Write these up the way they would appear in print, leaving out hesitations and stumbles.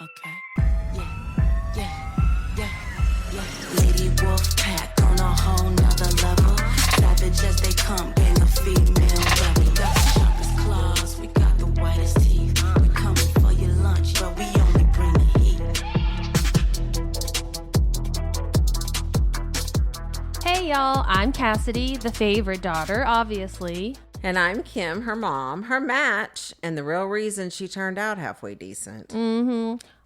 Okay. Yeah. Lady Wolf Pack on a whole nother level. Savage as they come, gang of female rebel. Got the sharpest claws, we got the whitest teeth. We coming for your lunch, but we only bring the heat. Hey y'all, I'm Cassidy, the favorite daughter, obviously. And I'm Kim, her mom, her match, and the real reason she turned out halfway decent.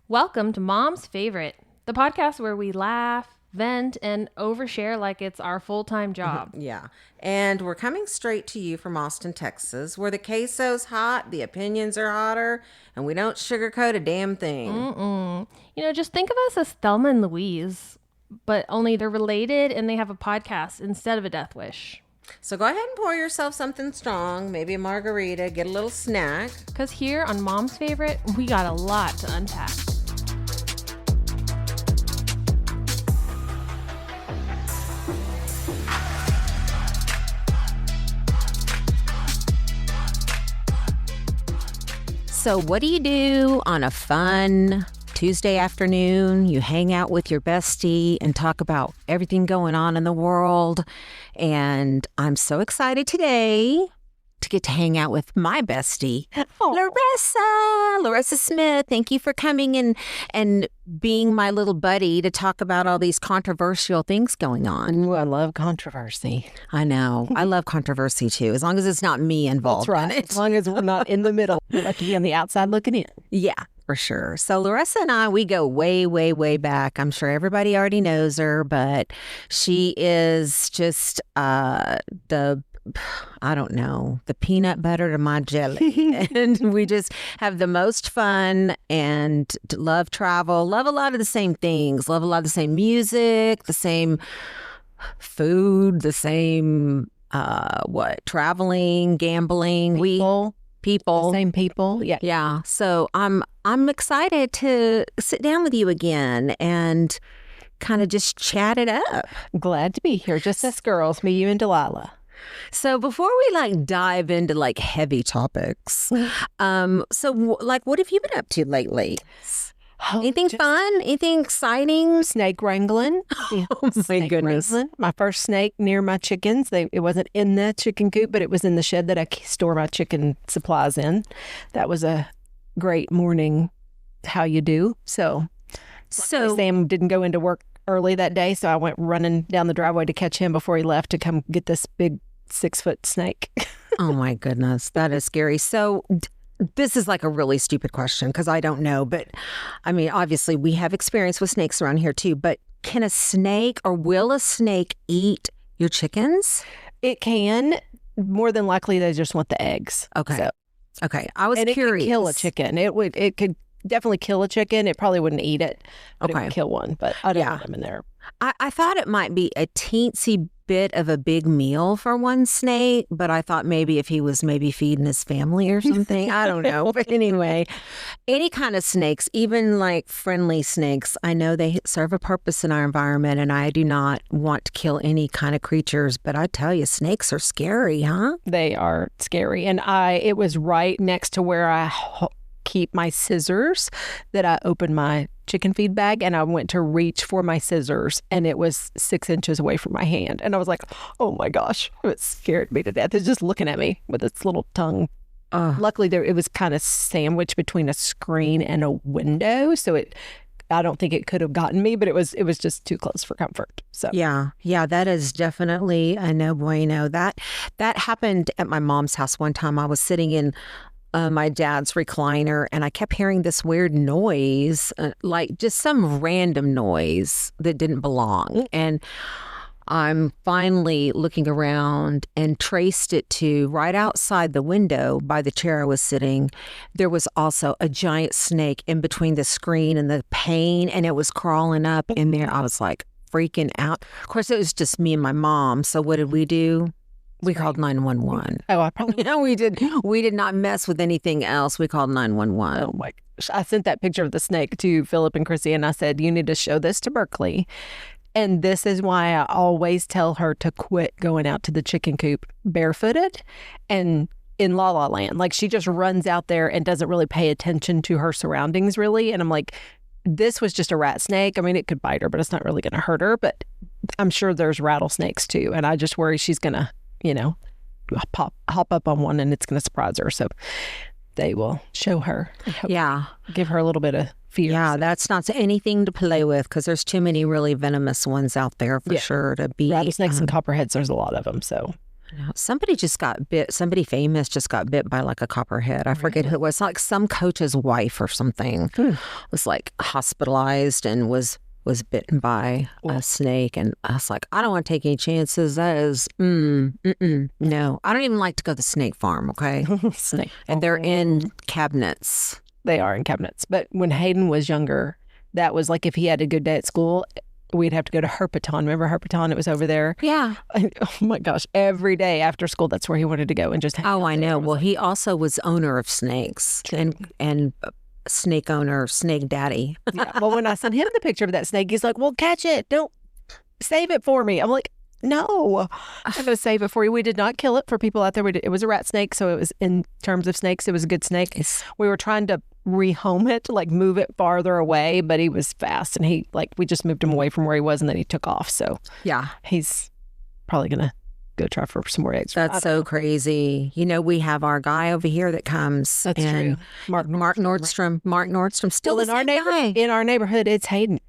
Welcome to Mom's Favorite, the podcast where we laugh, vent, and overshare like it's our full-time job. Yeah. And we're coming straight to you from Austin, Texas, where the queso's hot, the opinions are hotter, and we don't sugarcoat a damn thing. You know, just think of us as Thelma and Louise, but only they're related and they have a podcast instead of a death wish. So go ahead and pour yourself something strong, maybe a margarita, get a little snack. Because here on Mom's Favorite, we got a lot to unpack. So what do you do on a fun Tuesday afternoon? You hang out with your bestie and talk about everything going on in the world. And I'm so excited today to get to hang out with my bestie, Luressa Smith. Thank you for coming and being my little buddy to talk about all these controversial things going on. Ooh, I love controversy. I know. I love controversy too, as long as it's not me involved. That's right. in it. As long as we're not in the middle. We like to be on the outside looking in. Yeah, for sure. So Luressa and I, we go way, way, way back. I'm sure everybody already knows her, but she is just the peanut butter to my jelly. And we just have the most fun and love travel, love a lot of the same things, love a lot of the same music, the same food, the same, traveling, gambling. People. The same people. Yeah. Yeah. So I'm excited to sit down with you again and kind of just chat it up. Glad to be here. Just us girls, me, you, and Delilah. So before we dive into heavy topics, what have you been up to lately? Anything fun? Anything exciting? Snake wrangling. Oh my Snake goodness. wrangling. My first snake near my chickens. It wasn't in the chicken coop, but it was in the shed that I store my chicken supplies in. That was a great morning. How you do. So Sam didn't go into work early that day, so I went running down the driveway to catch him before he left to come get this big 6-foot snake. Oh my goodness. That is scary. So this is a really stupid question because I don't know, but I mean, obviously we have experience with snakes around here too, but can a snake or will a snake eat your chickens? It can. More than likely, they just want the eggs. Okay. Okay. I was and curious. It could kill a chicken. It could definitely kill a chicken. It probably wouldn't eat it, but it would kill one. But I don't want them in there. I thought it might be a teensy bit of a big meal for one snake, but I thought maybe if he was feeding his family or something, I don't know. But anyway, any kind of snakes, even friendly snakes, I know they serve a purpose in our environment, and I do not want to kill any kind of creatures, but I tell you, snakes are scary, huh? They are scary. And it was right next to where I keep my scissors that I opened my chicken feed bag, and I went to reach for my scissors and it was 6 inches away from my hand. And I was like, oh my gosh, it scared me to death. It's just looking at me with its little tongue. Luckily, it was kind of sandwiched between a screen and a window. So I don't think it could have gotten me, but it was just too close for comfort. So yeah, that is definitely a no bueno. That happened at my mom's house one time. I was sitting in my dad's recliner, and I kept hearing this weird noise, just some random noise that didn't belong. And I'm finally looking around and traced it to right outside the window by the chair I was sitting. There was also a giant snake in between the screen and the pane, and it was crawling up in there. I was freaking out. Of course, it was just me and my mom. So what did we do? We called 911. Oh, I probably... we did. We did not mess with anything else. We called 911. Oh my gosh. I sent that picture of the snake to Philip and Chrissy, and I said, you need to show this to Berkeley. And this is why I always tell her to quit going out to the chicken coop barefooted and in La La Land. Like she just runs out there and doesn't really pay attention to her surroundings really. And I'm like, this was just a rat snake. I mean, it could bite her, but it's not really going to hurt her. But I'm sure there's rattlesnakes too. And I just worry she's going to, hop up on one and it's going to surprise her. So they will show her. Yeah. Give her a little bit of fear. Yeah, that's not anything to play with because there's too many really venomous ones out there for sure to be. Rattlesnakes and copperheads, there's a lot of them. So somebody just got bit. Somebody famous just got bit by like a copperhead. I forget who it was. Like some coach's wife or something was like hospitalized and was bitten by a snake. And I was like, I don't want to take any chances. That is, no. I don't even like to go to the snake farm, okay? Snake. And they're in cabinets. They are in cabinets. But when Hayden was younger, that was like if he had a good day at school, we'd have to go to Herpeton. Remember Herpeton? It was over there. Yeah. And, oh my gosh. Every day after school, that's where he wanted to go and just hang out I know. there. Well, he also was owner of snakes and snake owner, snake daddy. Yeah. Well, when I sent him the picture of that snake, he's like, well, catch it. Don't save it for me. I'm like, no, I'm going to save it for you. We did not kill it for people out there. It was a rat snake. So it was, in terms of snakes, it was a good snake. We were trying to rehome it, like move it farther away, but he was fast and we just moved him away from where he was and then he took off. So yeah, he's probably going to go try for some more eggs. That's so crazy. We have our guy over here that comes. That's and true. Mark Nordstrom. Mark Nordstrom. Still well, in our neighborhood, it's Hayden.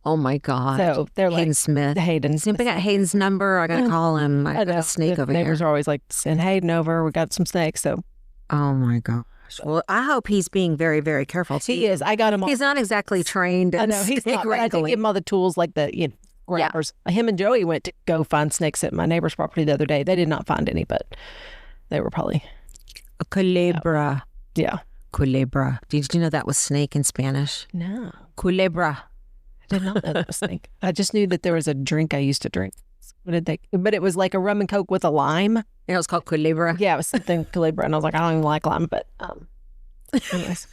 Oh my God. So they're Hayden like Smith. Hayden. Somebody got Hayden's number. I got to call him. I got a snake over here. Neighbors are always like, send Hayden over. We got some snakes. So. Oh my gosh. Well, I hope he's being very, very careful. He is. I got him. He's not exactly trained. I know he's not. I did give him all the tools like the grabbers. Yeah. Him and Joey went to go find snakes at my neighbor's property the other day. They did not find any, but they were probably a culebra. Yeah. Culebra. Did you know that was snake in Spanish? No. Culebra. I did not know that was snake. I just knew that there was a drink I used to drink. What did they? But it was like a rum and coke with a lime. It was called culebra. Yeah, it was something culebra, and I was like, I don't even like lime, but anyways.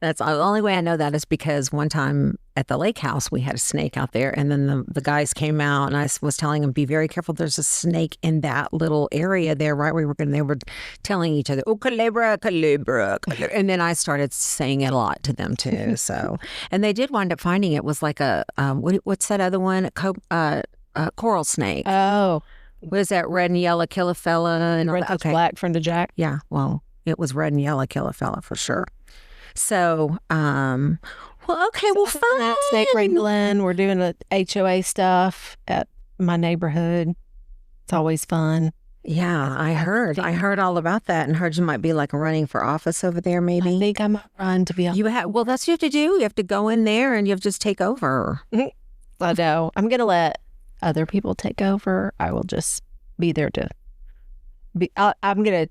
That's the only way I know that is because one time at the lake house we had a snake out there, and then the guys came out, and I was telling them, be very careful. There's a snake in that little area there, right? They were telling each other, oh, culebra, culebra, culebra. And then I started saying it a lot to them too. So, and they did wind up finding it was like a what's that other one? Coral snake. Oh, what is that? Red and yellow, kill a fella, and red touch black, friend of Jack. Yeah, well, it was red and yellow, kill a fella for sure. So, well, okay, well, fun. Snake wrangling. We're doing the HOA stuff at my neighborhood. It's always fun. Yeah, I heard all about that, and heard you might be like running for office over there. Maybe I think I might run to be honest. Well, that's what you have to do. You have to go in there and you have to just take over. I know. I'm gonna let other people take over. I will just be there to be. I'm gonna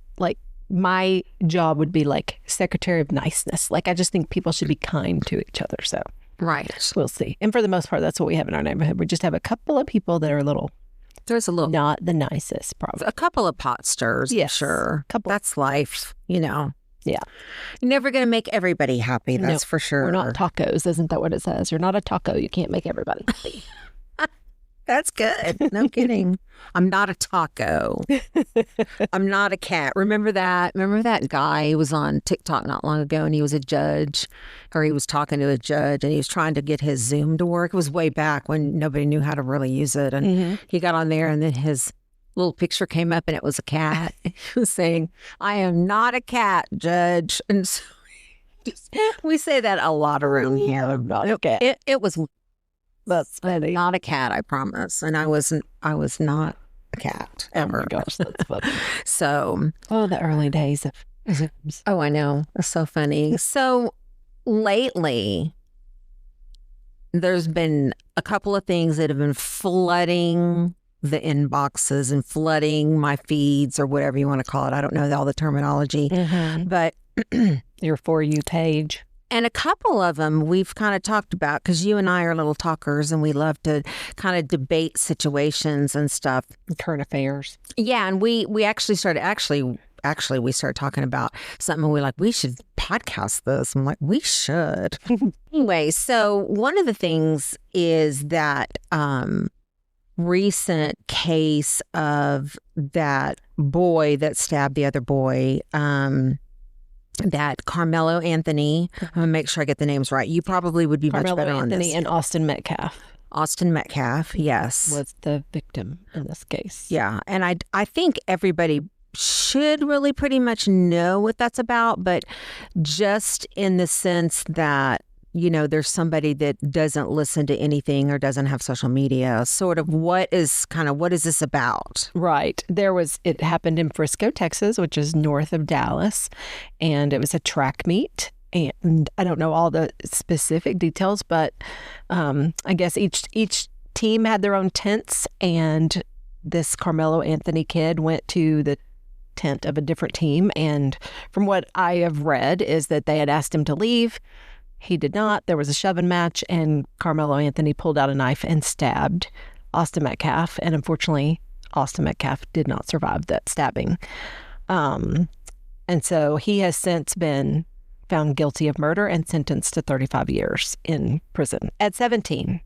my job would be like secretary of niceness. Like I just think people should be kind to each other. So right, we'll see. And for the most part, that's what we have in our neighborhood. We just have a couple of people that are There's a little not the nicest, probably. A couple of pot stirs, yes, sure. That's life, Yeah. You're never going to make everybody happy. That's for sure. We're not tacos. Isn't that what it says? You're not a taco. You can't make everybody happy. That's good. No kidding. I'm not a taco. I'm not a cat. Remember that? Remember that guy who was on TikTok not long ago, and he was a judge, or he was talking to a judge, and he was trying to get his Zoom to work. It was way back when nobody knew how to really use it. And he got on there, and then his little picture came up, and it was a cat. He was saying, I am not a cat, judge. And so we say that a lot around here. I'm not a cat. It was... That's funny. Not a cat, I promise. And I was not a cat ever. Oh my gosh, that's funny. So, the early days of Zooms. Oh, I know. That's so funny. So lately, there's been a couple of things that have been flooding the inboxes and flooding my feeds or whatever you want to call it. I don't know all the terminology, but your For You page. And a couple of them we've kind of talked about because you and I are little talkers and we love to kind of debate situations and stuff. Current affairs. Yeah. And we actually started, we started talking about something and we're like, we should podcast this. I'm like, we should. Anyway, so one of the things is that recent case of that boy that stabbed the other boy, that Karmelo Anthony. I'm going to make sure I get the names right. You probably would be much Karmelo better on Anthony this. and Austin Metcalf Austin Metcalf, yes. was the victim in this case. Yeah, and I think everybody should really pretty much know what that's about, but just in the sense that, you know, there's somebody that doesn't listen to anything or doesn't have social media, sort of what is this about? Right. It happened in Frisco, Texas, which is north of Dallas, and it was a track meet. And I don't know all the specific details, but I guess each team had their own tents, and this Karmelo Anthony kid went to the tent of a different team. And from what I have read is that they had asked him to leave. He did not. There was a shoving match, and Karmelo Anthony pulled out a knife and stabbed Austin Metcalf. And unfortunately, Austin Metcalf did not survive that stabbing. And so he has since been found guilty of murder and sentenced to 35 years in prison at 17.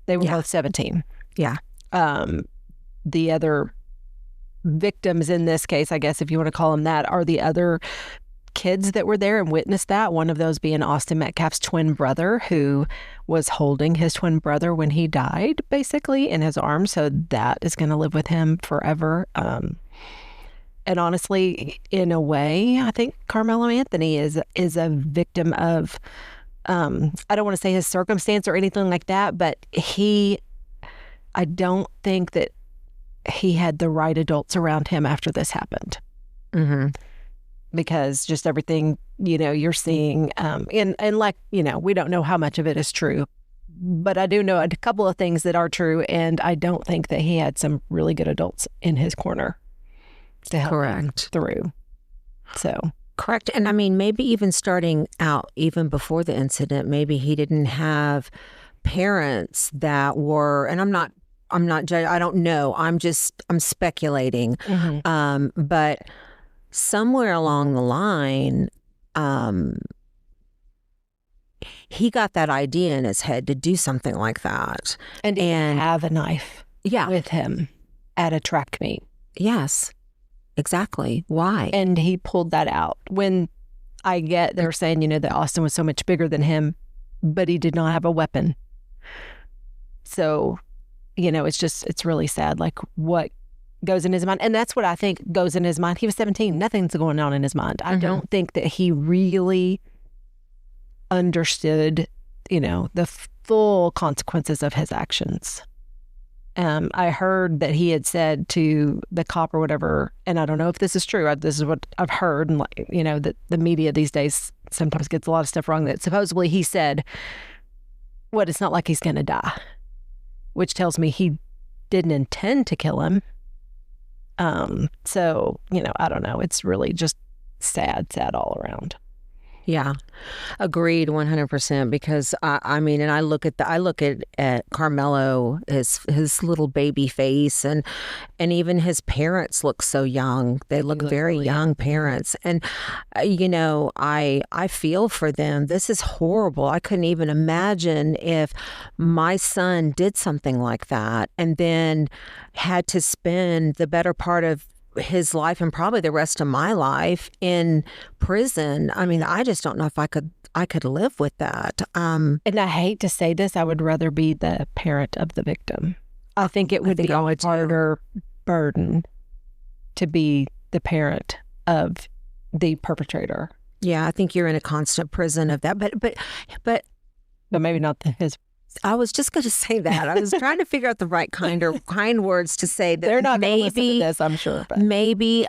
They were both 17. Yeah. The other victims in this case, I guess if you want to call them that, are the other kids that were there and witnessed that. One of those being Austin Metcalf's twin brother, who was holding his twin brother when he died, basically, in his arms. So that is going to live with him forever. And honestly, in a way, I think Karmelo Anthony is a victim of, I don't want to say his circumstance or anything like that, but I don't think that he had the right adults around him after this happened. Mm-hmm. Because just everything, you're seeing, and like, we don't know how much of it is true, but I do know a couple of things that are true, and I don't think that he had some really good adults in his corner to help him through. So. Correct. And I mean, maybe even starting out, even before the incident, maybe he didn't have parents that were, and I'm not judging, I don't know. I'm speculating. Mm-hmm. But somewhere along the line, he got that idea in his head to do something like that. And have a knife with him at a track meet. Yes, exactly. Why? And he pulled that out. When they're saying, that Austin was so much bigger than him, but he did not have a weapon. So, it's really sad, like what goes in his mind. And that's what I think goes in his mind. He was 17. Nothing's going on in his mind. I don't think that he really understood, the full consequences of his actions. I heard that he had said to the cop or whatever, and I don't know if this is true. This is what I've heard, and that the media these days sometimes gets a lot of stuff wrong. That supposedly he said, it's not like he's going to die, which tells me he didn't intend to kill him. So, I don't know. It's really just sad all around. Yeah, agreed 100%. Because I mean, and I look at Karmelo, his little baby face, and even his parents look so young. They look very really young parents, and I feel for them. This is horrible. I couldn't even imagine if my son did something like that, and then had to spend the better part of his life and probably the rest of my life in prison. I mean, I just don't know if I could live with that. And I hate to say this, I would rather be the parent of the victim. I think it would be a harder burden to be the parent of the perpetrator. Yeah, I think you're in a constant prison of that. But maybe not his. I was just going to say that. I was trying to figure out the right kind words to say that. They're not going to listen to this, I'm sure. But. Maybe,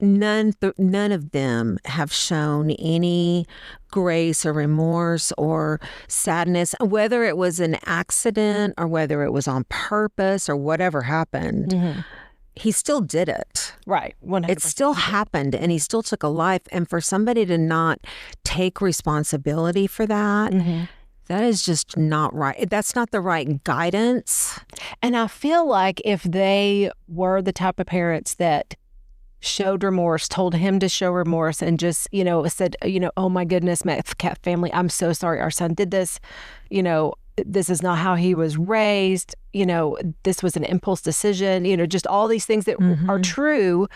none of them have shown any grace or remorse or sadness, whether it was an accident or whether it was on purpose or whatever happened. Mm-hmm. He still did it. Right. 100%. It still happened, and he still took a life. And for somebody to not take responsibility for that, mm-hmm. that is just not right. That's not the right guidance. And I feel like if they were the type of parents that showed remorse, told him to show remorse, and just, said, oh my goodness, Metcalf family, I'm so sorry our son did this, this is not how he was raised, this was an impulse decision, just all these things that are true,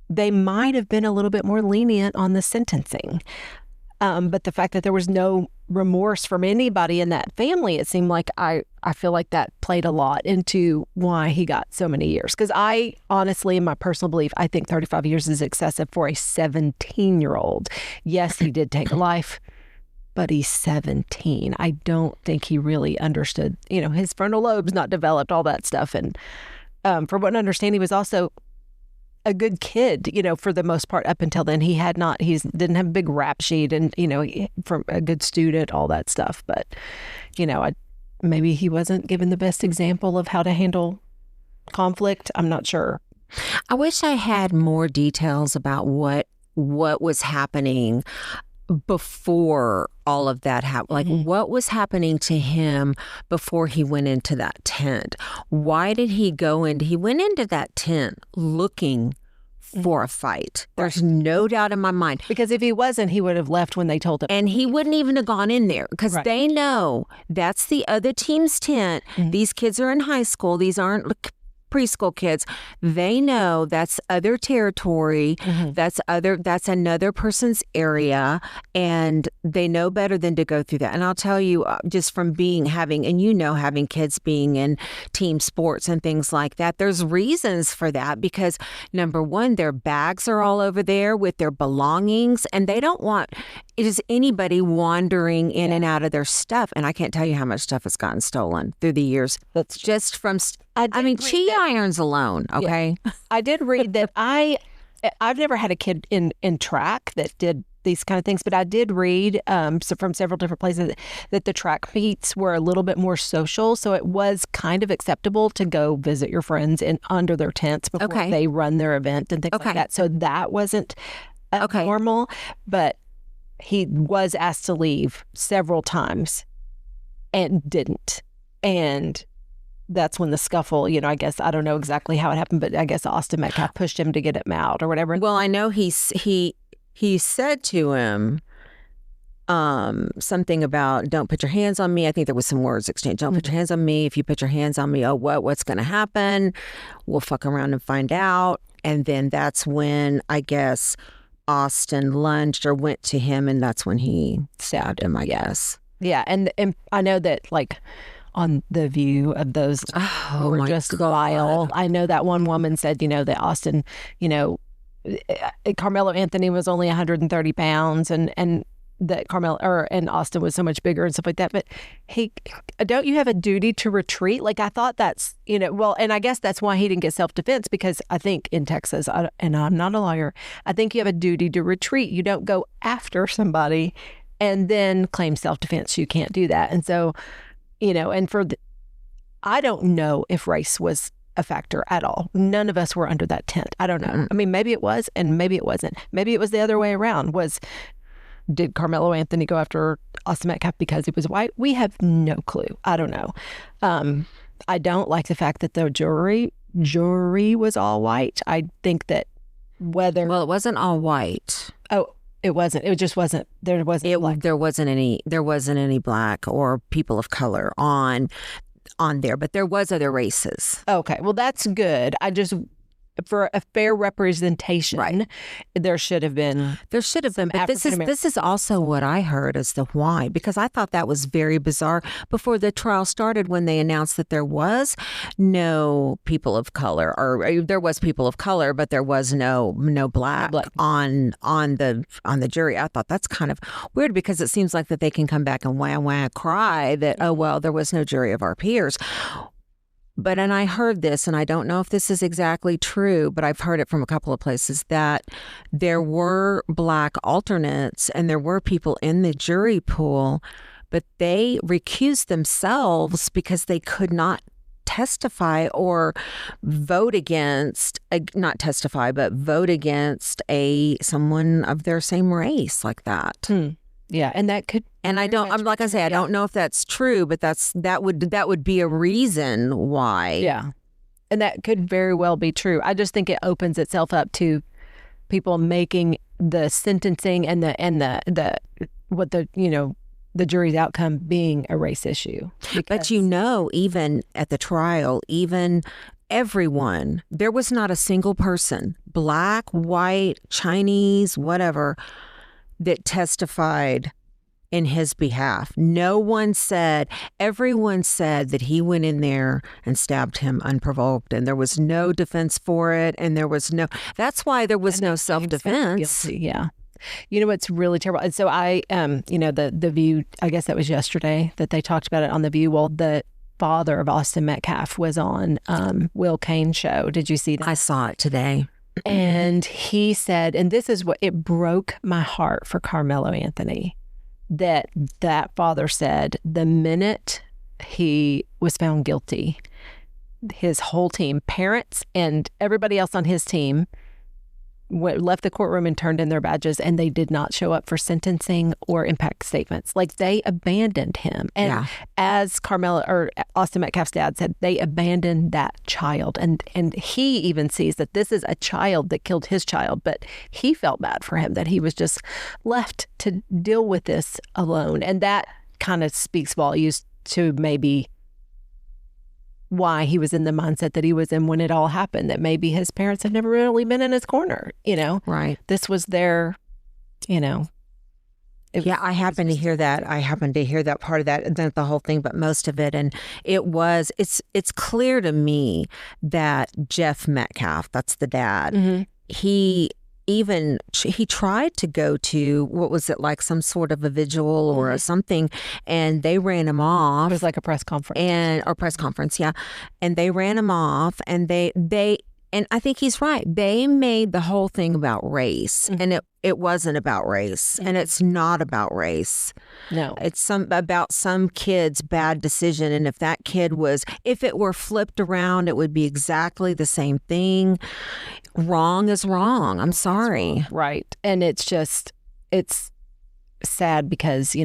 they might have been a little bit more lenient on the sentencing. But the fact that there was no remorse from anybody in that family, it seemed like I feel like that played a lot into why he got so many years. Because I honestly, in my personal belief, I think 35 years is excessive for a 17-year-old. Yes, he did take a life, but he's 17. I don't think he really understood, his frontal lobe's not developed, all that stuff. And from what I understand, he was also a good kid, for the most part up until then. He didn't have a big rap sheet and, from a good student, all that stuff. But, maybe he wasn't given the best example of how to handle conflict. I'm not sure. I wish I had more details about what was happening before all of that happened. Like, what was happening to him before he went into that tent? Why did he he went into that tent looking for a fight. There's no doubt in my mind. Because if he wasn't, he would have left when they told him. And he wouldn't even have gone in there because they know that's the other team's tent. These kids are in high school. These aren't preschool kids. They know that's other territory. That's another person's area, and they know better than to go through that. And I'll tell you, just from having kids being in team sports and things like that, there's reasons for that because number one, their bags are all over there with their belongings, and they don't want anybody wandering in and out of their stuff. And I can't tell you how much stuff has gotten stolen through the years. That's just from chi irons alone. Okay. Yeah. I did read that I've never had a kid in track that did these kind of things, but I did read from several different places that the track meets were a little bit more social. So it was kind of acceptable to go visit your friends under their tents before they run their event and things like that. So that wasn't normal, but he was asked to leave several times and didn't. And that's when the scuffle, I guess, I don't know exactly how it happened, but I guess Austin Metcalf pushed him to get him out or whatever. Well, I know he said to him something about don't put your hands on me. I think there was some words exchanged. Don't put your hands on me. If you put your hands on me, what's going to happen? We'll fuck around and find out. And then that's when I guess Austin lunged or went to him, and that's when he stabbed him, I guess. Yeah, and I know that on The View of those were just vile. I know that one woman said, that Austin, Karmelo Anthony was only 130 pounds and that and Austin was so much bigger and stuff like that. But don't you have a duty to retreat? I thought that's, and I guess that's why he didn't get self-defense, because I think in Texas, and I'm not a lawyer, I think you have a duty to retreat. You don't go after somebody and then claim self-defense. You can't do that. And so, and I don't know if race was a factor at all. None of us were under that tent. I don't know. I mean, maybe it was and maybe it wasn't. Maybe it was the other way around. Did Karmelo Anthony go after Austin Metcalf because he was white? We have no clue. I don't know. I don't like the fact that the jury was all white. I think that Well, it wasn't all white. Oh, it wasn't. It just wasn't. There wasn't any black or people of color on there, but there was other races. Okay, well that's good. For a fair representation, there should have been. But this is also what I heard as to why, because I thought that was very bizarre before the trial started when they announced that there was no people of color, or there was people of color, but there was no black on the jury. I thought that's kind of weird because it seems like that they can come back and wah cry that there was no jury of our peers. And I heard this, and I don't know if this is exactly true, but I've heard it from a couple of places that there were black alternates and there were people in the jury pool, but they recused themselves because they could not testify or vote against, vote against someone of their same race like that. Yeah, and that could. And I don't know if that's true, but that would be a reason why. Yeah, and that could very well be true. I just think it opens itself up to people making the sentencing and the the jury's outcome being a race issue. But even at the trial, even everyone, there was not a single person, black, white, Chinese, whatever, that testified in his behalf. Everyone said that he went in there and stabbed him unprovoked, and there was no defense for it, and that's why there was no self-defense. Yeah. You know what's really terrible? And so the View, I guess that was yesterday that they talked about it on The View. Well, the father of Austin Metcalf was on Will Cain's show. Did you see that? I saw it today. And he said, and this is what, it broke my heart for Karmelo Anthony, that father said the minute he was found guilty, his whole team, parents and everybody else on his team, left the courtroom and turned in their badges, and they did not show up for sentencing or impact statements. Like, they abandoned him. And as Austin Metcalf's dad said, they abandoned that child. And he even sees that this is a child that killed his child, but he felt bad for him that he was just left to deal with this alone. And that kind of speaks volumes to maybe why he was in the mindset that he was in when it all happened, that maybe his parents had never really been in his corner, Right. This was their, I happened to hear that. I happened to hear that part of that, not the whole thing, but most of it. And it's clear to me that Jeff Metcalf, that's the dad, he tried to go to, what was it, like some sort of a vigil or something, and they ran him off. It was like a press conference. Or press conference, yeah. And they ran him off, and they and I think he's right. They made the whole thing about race, and it wasn't about race, and it's not about race. No. It's about some kid's bad decision, and if it were flipped around, it would be exactly the same thing. Wrong is wrong. I'm sorry. Right. And it's sad because,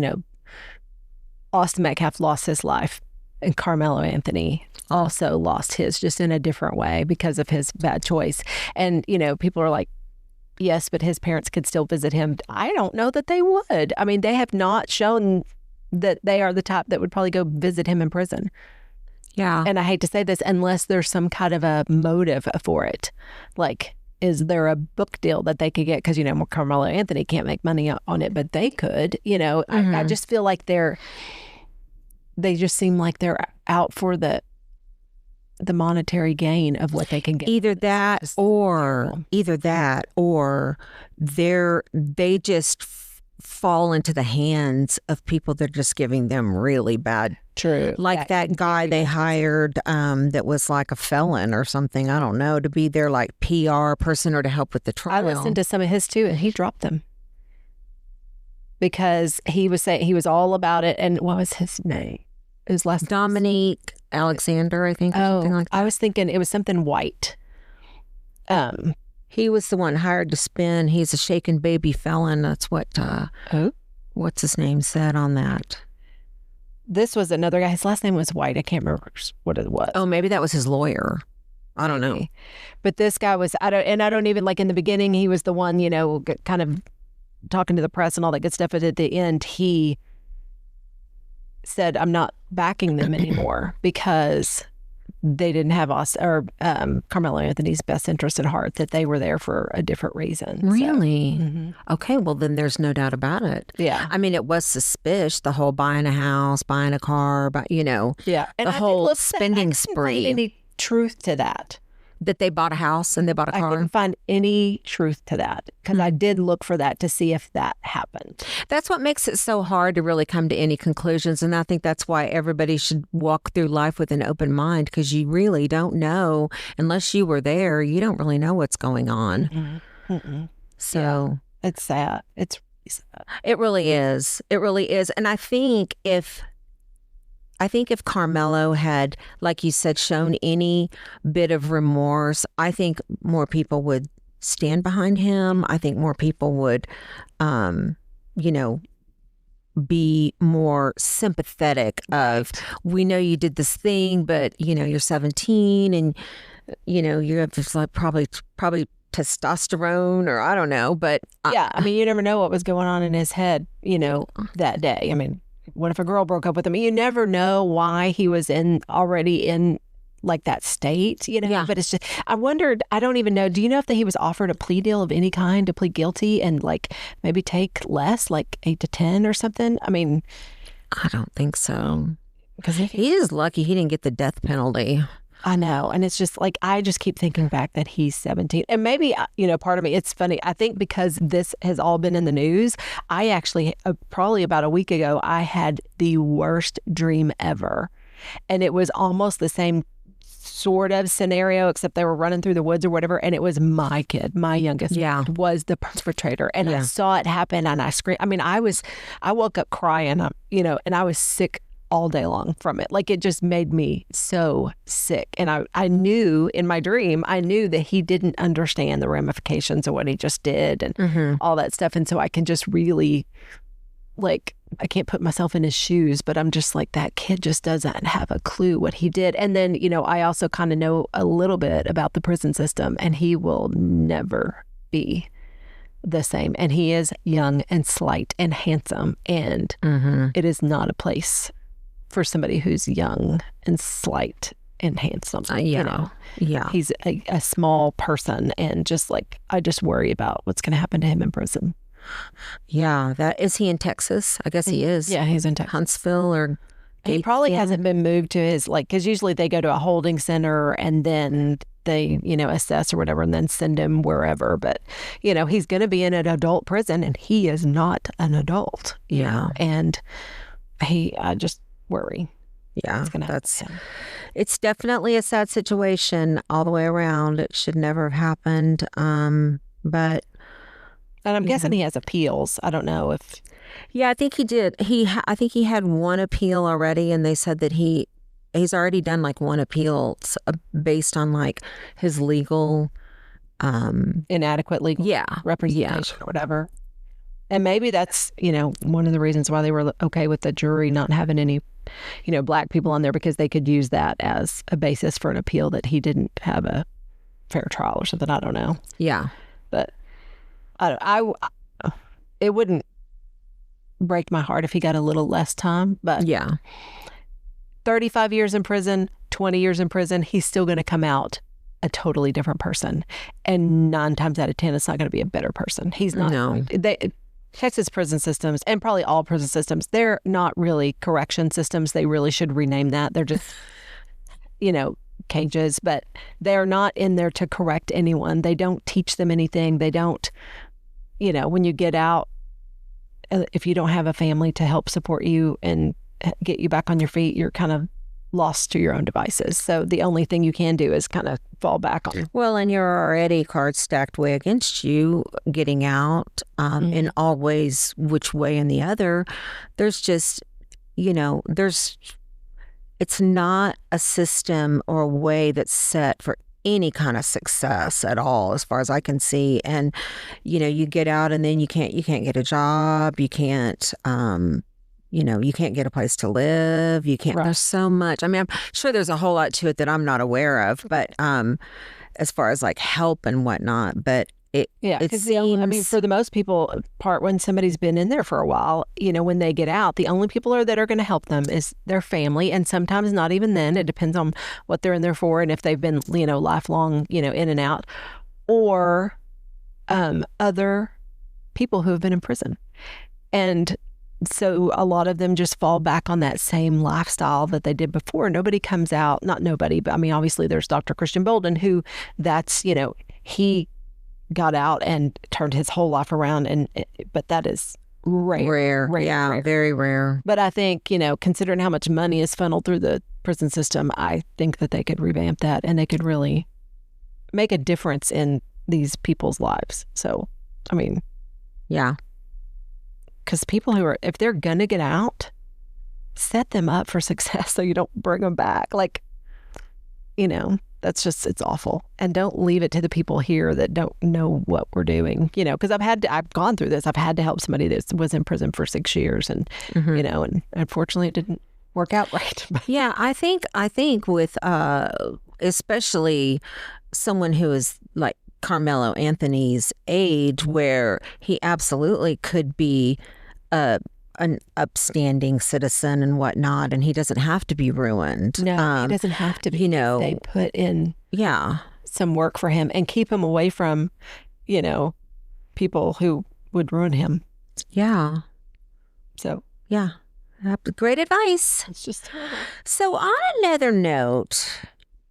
Austin Metcalf lost his life, and Karmelo Anthony also lost his, just in a different way because of his bad choice. And, people are like, yes, but his parents could still visit him. I don't know that they would. I mean, they have not shown that they are the type that would probably go visit him in prison. Yeah. And I hate to say this, unless there's some kind of a motive for it. Like, is there a book deal that they could get? Because, Karmelo Anthony can't make money on it, but they could. I just feel like they just seem like they're out for the monetary gain of what they can get. Either that or they just fall into the hands of people that are just giving them really bad. True. Like that guy they hired that was like a felon or something, I don't know, to be their like PR person or to help with the trial. I listened to some of his too, and he dropped them because he was saying he was all about it. And what was his name? His last Dominique Alexander, I think. Or something like that. I was thinking it was something white. He was the one hired to spin. He's a shaken baby felon. That's what what's his name said on that. This was another guy. His last name was White. I can't remember what it was. Oh, maybe that was his lawyer. I don't know. But this guy was, I don't even, like in the beginning, he was the one, kind of talking to the press and all that good stuff. But at the end, he said, I'm not backing them anymore because they didn't have Karmelo Anthony's best interest at heart, that they were there for a different reason. Really? So, Okay, well, then there's no doubt about it. Yeah. I mean, it was suspicious, the whole buying a house, buying a car, but, yeah. And the whole spending spree. Find any truth to that. That they bought a house and they bought a car? I couldn't find any truth to that because I did look for that to see if that happened. That's what makes it so hard to really come to any conclusions. And I think that's why everybody should walk through life with an open mind, because you really don't know, unless you were there, you don't really know what's going on. So it's sad. It's really sad. It really is. It really is. And I think if Karmelo had, like you said, shown any bit of remorse, I think more people would stand behind him. I think more people would, be more sympathetic of, we know you did this thing, but, you're 17 and, you have just like probably testosterone, or I don't know, but. Yeah, I mean, you never know what was going on in his head, that day. I mean. what if a girl broke up with him? You never know why he was already in like that state, Yeah. But it's just, I wondered, I don't even know. Do you know if he was offered a plea deal of any kind to plead guilty and like maybe take less, like 8 to 10 or something? I mean, I don't think so. because He is lucky he didn't get the death penalty. I know. And it's just like, I just keep thinking back that he's 17. And maybe, part of me, it's funny. I think because this has all been in the news, I actually, probably about a week ago, I had the worst dream ever. And it was almost the same sort of scenario, except they were running through the woods or whatever. And it was my kid, my youngest, was the perpetrator. And I saw it happen and I screamed. I mean, I woke up crying, and I was sick all day long from it. Like, it just made me so sick. And I knew in my dream, I knew that he didn't understand the ramifications of what he just did and all that stuff. And so I can just really, like, I can't put myself in his shoes, but I'm just like, that kid just doesn't have a clue what he did. And then, I also kind of know a little bit about the prison system, and he will never be the same. And he is young and slight and handsome, and it is not a place for somebody who's young and slight and handsome. Yeah. He's a small person, and just like, I just worry about what's going to happen to him in prison. Yeah. Is he in Texas? I guess he is. Yeah, he's in Texas. Huntsville or he probably hasn't been moved to his, like, because usually they go to a holding center and then they, assess or whatever and then send him wherever. But, he's going to be in an adult prison, and he is not an adult. Yeah. And I just worry. Yeah, that's it's definitely a sad situation all the way around. It should never have happened. But and I'm guessing he has appeals. I don't know if. Yeah, I think he did. I think he had one appeal already, and they said that he's already done like one appeal based on like his legal inadequate legal representation or whatever. And maybe that's, one of the reasons why they were okay with the jury not having any, black people on there, because they could use that as a basis for an appeal that he didn't have a fair trial or something. I don't know. Yeah. But it wouldn't break my heart if he got a little less time. But 35 years in prison, 20 years in prison, he's still going to come out a totally different person. And 9 times out of 10, it's not going to be a better person. He's not. No. Texas prison systems, and probably all prison systems, they're not really correction systems. They really should rename that. They're just, cages, but they're not in there to correct anyone. They don't teach them anything. They don't, when you get out, if you don't have a family to help support you and get you back on your feet, you're kind of lost to your own devices. So the only thing you can do is kind of fall back on. Well, and you're already cards stacked way against you getting out in all ways, which way and the other. There's just, it's not a system or a way that's set for any kind of success at all, as far as I can see. And, you get out and then you can't get a job. You can't, you can't get a place to live. You can't, there's so much. I mean, I'm sure there's a whole lot to it that I'm not aware of, but as far as like help and whatnot, but it seems, for the most people part, when somebody's been in there for a while, when they get out, the only people that are going to help them is their family. And sometimes not even then. It depends on what they're in there for and if they've been, lifelong, in and out, or other people who have been in prison. And so a lot of them just fall back on that same lifestyle that they did before. Nobody comes out, not nobody, but I mean, obviously there's Dr. Christian Bolden, who that's, he got out and turned his whole life around. But that is rare. Yeah, very rare. But I think, considering how much money is funneled through the prison system, I think that they could revamp that and they could really make a difference in these people's lives. So, I mean, yeah. Because people if they're going to get out, set them up for success so you don't bring them back. Like, that's just, it's awful. And don't leave it to the people here that don't know what we're doing, because I've gone through this. I've had to help somebody that was in prison for 6 years and, and unfortunately it didn't work out right. Yeah, I think with, especially someone who is like Karmelo Anthony's age, where he absolutely could be an upstanding citizen and whatnot, and he doesn't have to be ruined. No, he doesn't have to be. You know, they put in yeah, some work for him and keep him away from, people who would ruin him. yeah, So yeah. Great advice. it's just terrible. So on another note,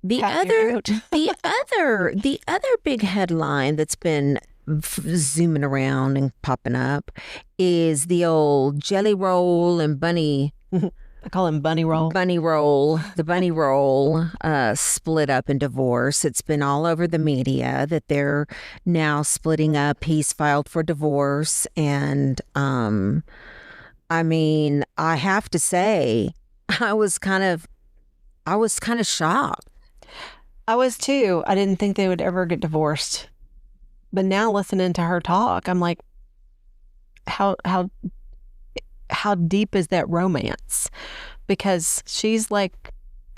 the Happier note. the other big headline that's been zooming around and popping up is the old Jelly Roll and Bunny. I call him Bunny Roll. The Bunny Roll split up in divorce. It's been all over the media that they're now splitting up. He's filed for divorce, and I mean, I have to say, I was kind of shocked. I was too. I didn't think they would ever get divorced. But now listening to her talk, I'm like, how deep is that romance? Because she's like,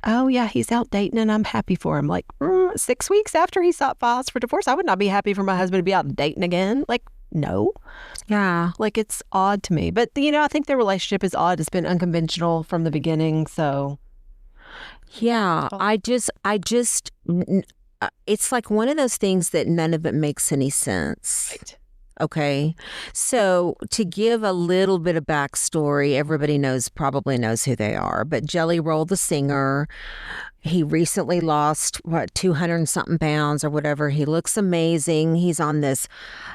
oh yeah, he's out dating and I'm happy for him. Like 6 weeks after he files for divorce, I would not be happy for my husband to be out dating again. Like, no. Yeah. Like, it's odd to me. But, I think their relationship is odd. It's been unconventional from the beginning. So, yeah, it's like one of those things that none of it makes any sense. right. Okay. So to give a little bit of backstory, everybody probably knows who they are, but Jelly Roll, the singer, he recently lost 200 and something pounds or whatever. He looks amazing. He's on this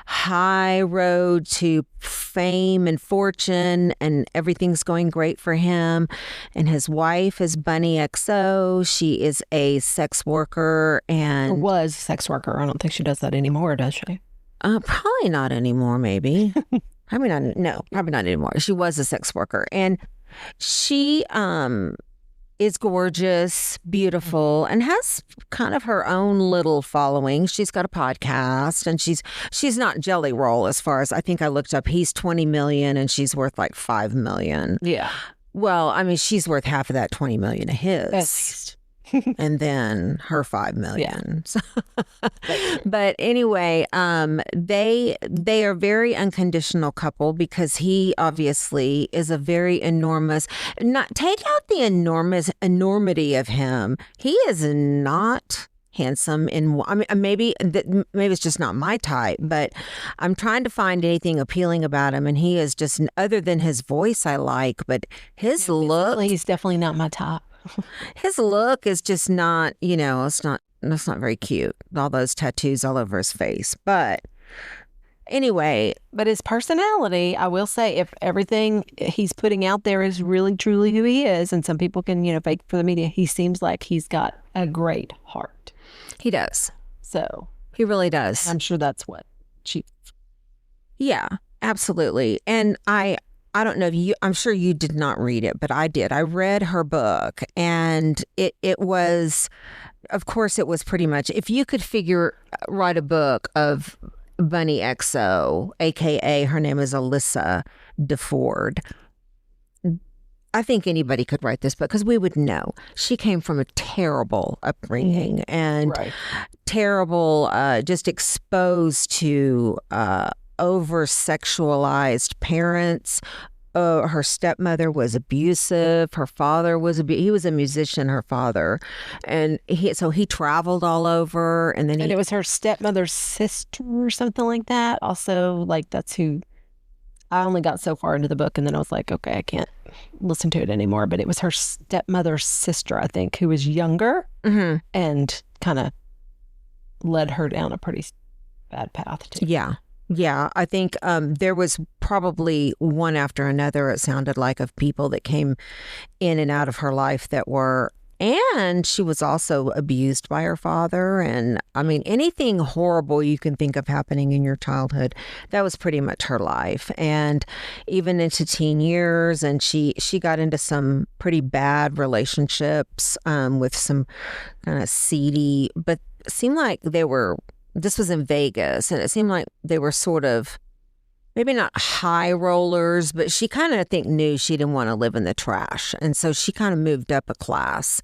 high road to fame and fortune, and everything's going great for him. And his wife is Bunny XO. She is a sex worker Or and was a sex worker. I don't think she does that anymore, does she? probably not anymore, maybe. Probably not anymore. She was a sex worker, and she is gorgeous, beautiful, and has kind of her own little following. She's got a podcast, and she's not Jelly Roll as far as I think I looked up. He's 20 million and she's worth like 5 million. Yeah. Well, I mean, she's worth half of that 20 million of his. At least. And then her 5 million. But anyway, they are a very unconditional couple because he obviously is a very enormous. Not take out the enormity of him. He is not handsome I mean, maybe it's just not my type, but I'm trying to find anything appealing about him, and he is just, other than his voice I like, but his look, He's definitely not my type. his look is just not, it's not very cute. All those tattoos all over his face. But anyway, But his personality, I will say, if everything he's putting out there is really truly who he is, and some people can, fake for the media, he seems like he's got a great heart. he does. So He really does. I'm sure that's what she. Yeah, absolutely. And I don't know if I'm sure you did not read it, but I did. I read her book, and it was, of course, it was pretty much, if you could write a book of Bunny XO, AKA her name is Alyssa DeFord, I think anybody could write this book because we would know. She came from a terrible upbringing and terrible, just exposed to over-sexualized parents. Her stepmother was abusive. Her father was he was a musician, her father, and he traveled all over, and then And it was her stepmother's sister or something like that. Also, like, that's who. I only got so far into the book, and then I was like, okay, I can't listen to it anymore. But it was her stepmother's sister, I think, who was younger and kind of led her down a pretty bad path too. Yeah, I think there was probably one after another, it sounded like, of people that came in and out of her life that were, and she was also abused by her father. And I mean, anything horrible you can think of happening in your childhood, that was pretty much her life. And even into teen years, and she got into some pretty bad relationships with some kind of seedy, but it seemed like this was in Vegas, and it seemed like they were sort of, maybe not high rollers, but she kind of, I think, knew she didn't want to live in the trash. And so she kind of moved up a class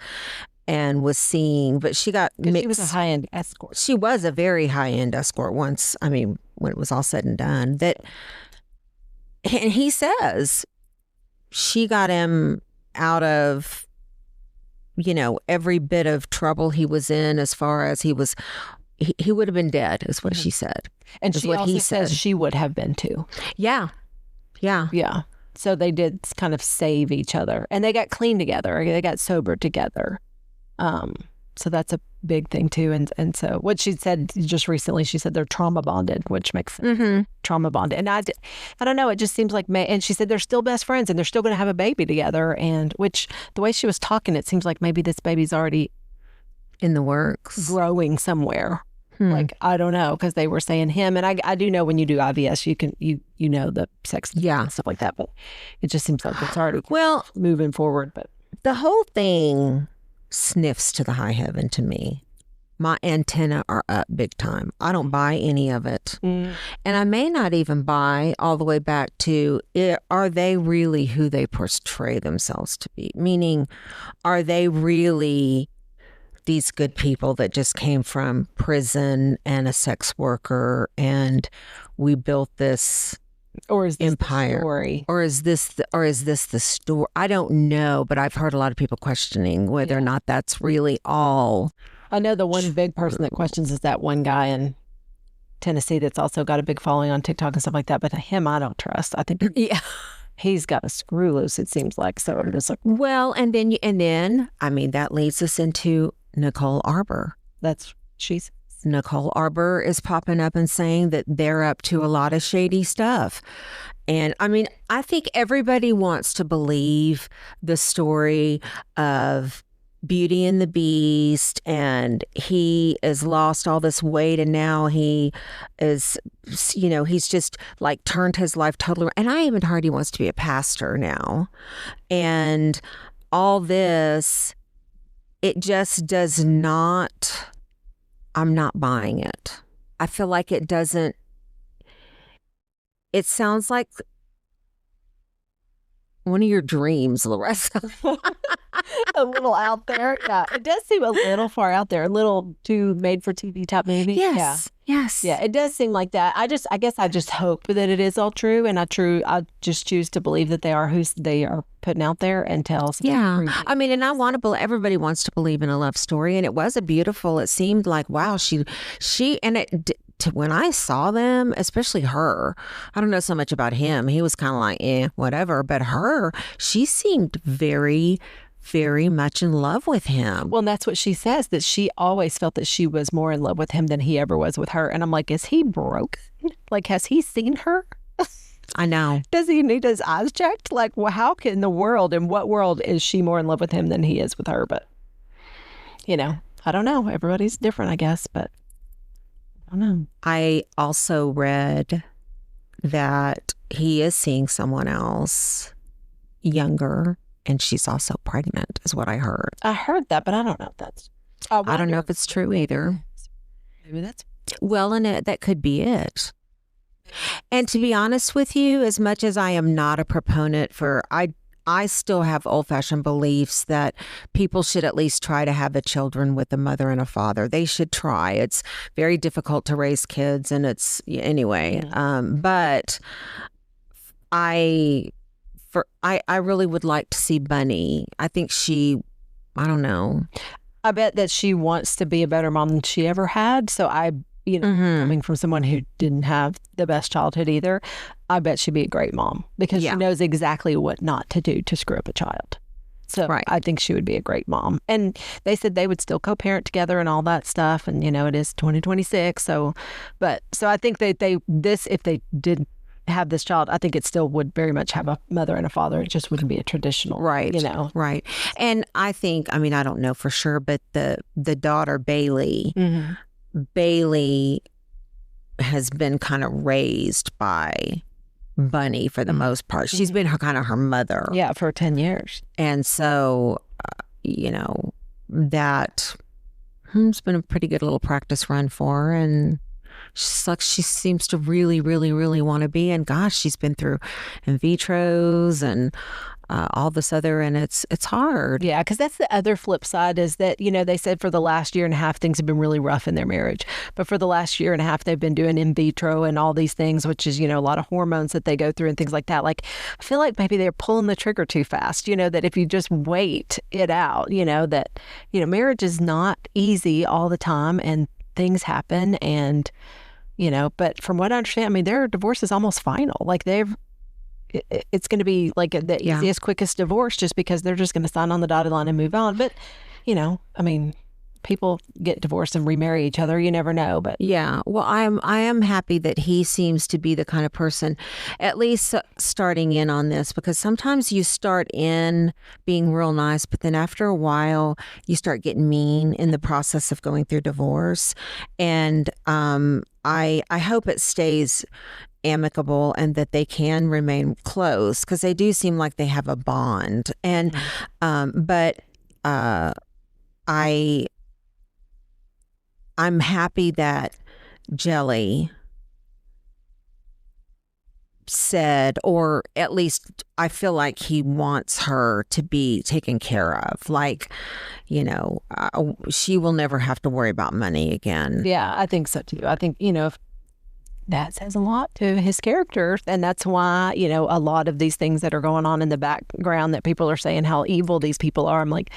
and was seeing, but she got mixed. She was a high-end escort. She was a very high-end escort once, when it was all said and done. And he says, she got him out of, every bit of trouble he was in, as far as he would have been dead, is what she said. And is she what also he says said. she would have been too. Yeah. Yeah. Yeah. So they did kind of save each other, and they got clean together. They got sober together. So that's a big thing too. And so what she said just recently, she said they're trauma bonded, which makes sense. Mm-hmm. Trauma bonded. And I don't know. It just seems like, and she said they're still best friends and they're still going to have a baby together. And which the way she was talking, it seems like maybe this baby's already In the works. growing somewhere. Like, I don't know, because they were saying him, and I do know when you do IVS, you know the sex and stuff like that, but it just seems like it's already moving forward. But the whole thing sniffs to the high heaven to me. My antenna are up big time. I don't buy any of it. And I may not even buy all the way back to, are they really who they portray themselves to be? Meaning, are they really these good people that just came from prison and a sex worker, and we built this empire? The story? Or is this the story? I don't know, but I've heard a lot of people questioning whether or not that's really all. I know the one big person that questions is that one guy in Tennessee that's also got a big following on TikTok and stuff like that. But him, I don't trust. I think he's got a screw loose, it seems like. So I'm just like, well, and then I mean, that leads us into Nicole Arbor. Nicole Arbor is popping up and saying that they're up to a lot of shady stuff. And I mean, I think everybody wants to believe the story of Beauty and the Beast, and he has lost all this weight, and now he is, he's just like turned his life totally. And I even heard he wants to be a pastor now. And all this, it just does not, I'm not buying it. I feel like it doesn't, it sounds like one of your dreams, Luressa. a little out there. Yeah, it does seem a little far out there, a little too made for TV type movie. Yes. Yeah, it does seem like that. I guess I just hope that it is all true, and I just choose to believe that they are who they are putting out there and tell. Yeah, I mean, and I want to believe, everybody wants to believe in a love story, and it was it seemed like, wow, she, and it. When I saw them, especially her, I don't know so much about him. He was kind of like, whatever. But her, she seemed very, very much in love with him. Well, and that's what she says, that she always felt that she was more in love with him than he ever was with her. And I'm like, is he broken? Like, has he seen her? I know. Does he need his eyes checked? Like, well, how in what world is she more in love with him than he is with her? But, I don't know. Everybody's different, I guess, but. I don't know. I also read that he is seeing someone else younger, and she's also pregnant, is what I heard. I heard that, but I don't know if that's. I don't know if it's true either. Maybe that's. Well, and that could be it. And to be honest with you, as much as I am not a proponent for, I still have old-fashioned beliefs that people should at least try to have children with a mother and a father. They should try. It's very difficult to raise kids, and it's anyway. But I really would like to see Bunny. I think I don't know. I bet that she wants to be a better mom than she ever had. So coming from someone who didn't have the best childhood either, I bet she'd be a great mom because she knows exactly what not to do to screw up a child. So I think she would be a great mom. And they said they would still co-parent together and all that stuff. And, it is 2026. So I think that if they did have this child, I think it still would very much have a mother and a father. It just wouldn't be a traditional, right. And I think, I don't know for sure, but the daughter, Bailey, Bailey has been kind of raised by Bunny for the most part. She's been her mother. Yeah, for 10 years. And so, that has been a pretty good little practice run for her. And she seems to really, really, really want to be. And gosh, she's been through in vitros and all this other, and it's hard. Yeah, because that's the other flip side is that, they said for the last year and a half, things have been really rough in their marriage. But for the last year and a half, they've been doing in vitro and all these things, which is, a lot of hormones that they go through and things like that. Like, I feel like maybe they're pulling the trigger too fast, that if you just wait it out, that, marriage is not easy all the time and things happen. And, but from what I understand, their divorce is almost final. Like it's going to be like the easiest, quickest divorce just because they're just going to sign on the dotted line and move on. But, people get divorced and remarry each other. You never know. But yeah, well, I am happy that he seems to be the kind of person, at least starting in on this, because sometimes you start in being real nice, but then after a while you start getting mean in the process of going through divorce. And I hope it stays amicable and that they can remain close, because they do seem like they have a bond. And but I'm happy that Jelly said, or at least I feel like he wants her to be taken care of. Like, she will never have to worry about money again. Yeah, I think so too. I think, if that says a lot to his character. And that's why, a lot of these things that are going on in the background that people are saying how evil these people are. I'm like,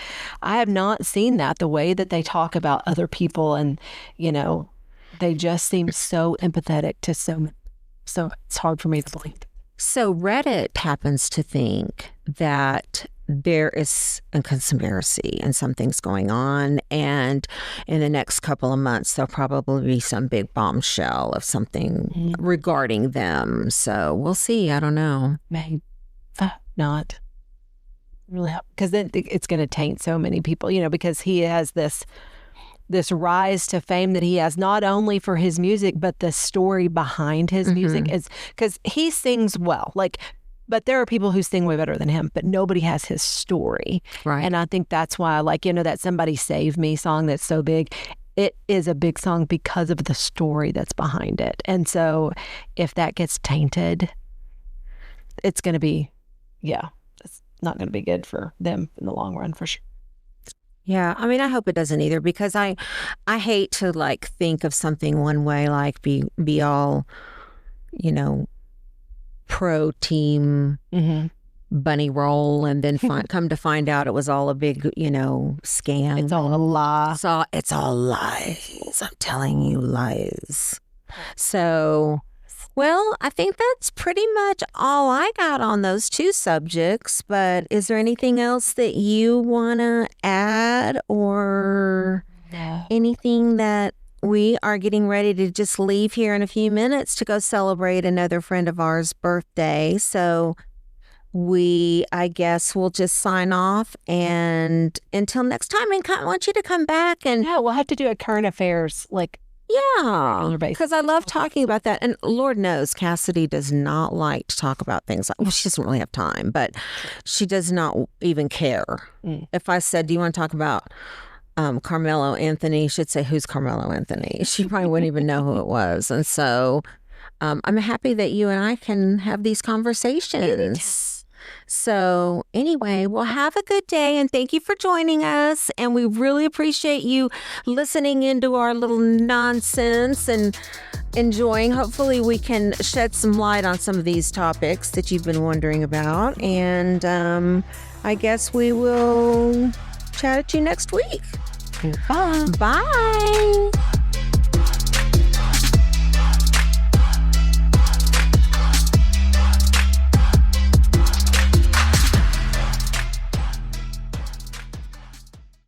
I have not seen that, the way that they talk about other people. And, they just seem so empathetic to so many. So it's hard for me to believe. So Reddit happens to think that there is a conspiracy and something's going on, and in the next couple of months there'll probably be some big bombshell of something regarding them. So we'll see. I don't know. Maybe not. Really, because then it's going to taint so many people. Because he has this rise to fame that he has, not only for his music but the story behind his music, is because he sings well. But there are people who sing way better than him, but nobody has his story. Right. And I think that's why, that Somebody Save Me song that's so big, it is a big song because of the story that's behind it. And so if that gets tainted, it's going to be, it's not going to be good for them in the long run, for sure. Yeah, I hope it doesn't either, because I hate to think of something one way, be all, pro team bunny roll, and then come to find out it was all a big, scam. It's all a lie. It's all lies. I'm telling you, lies. So, well, I think that's pretty much all I got on those two subjects. But is there anything else that you want to add, or anything that we are getting ready to just leave here in a few minutes to go celebrate another friend of ours' birthday? So I guess we'll just sign off, and until next time, I want you to come back and we'll have to do a current affairs because I love talking about that. And Lord knows Cassidy does not like to talk about things. Well, she doesn't really have time, but she does not even care. If I said, do you want to talk about Karmelo Anthony, she'd say, who's Karmelo Anthony? She probably wouldn't even know who it was. And so I'm happy that you and I can have these conversations. So anyway, well, have a good day, and thank you for joining us. And we really appreciate you listening into our little nonsense and enjoying. Hopefully we can shed some light on some of these topics that you've been wondering about. And I guess we will chat at you next week. Bye. Bye.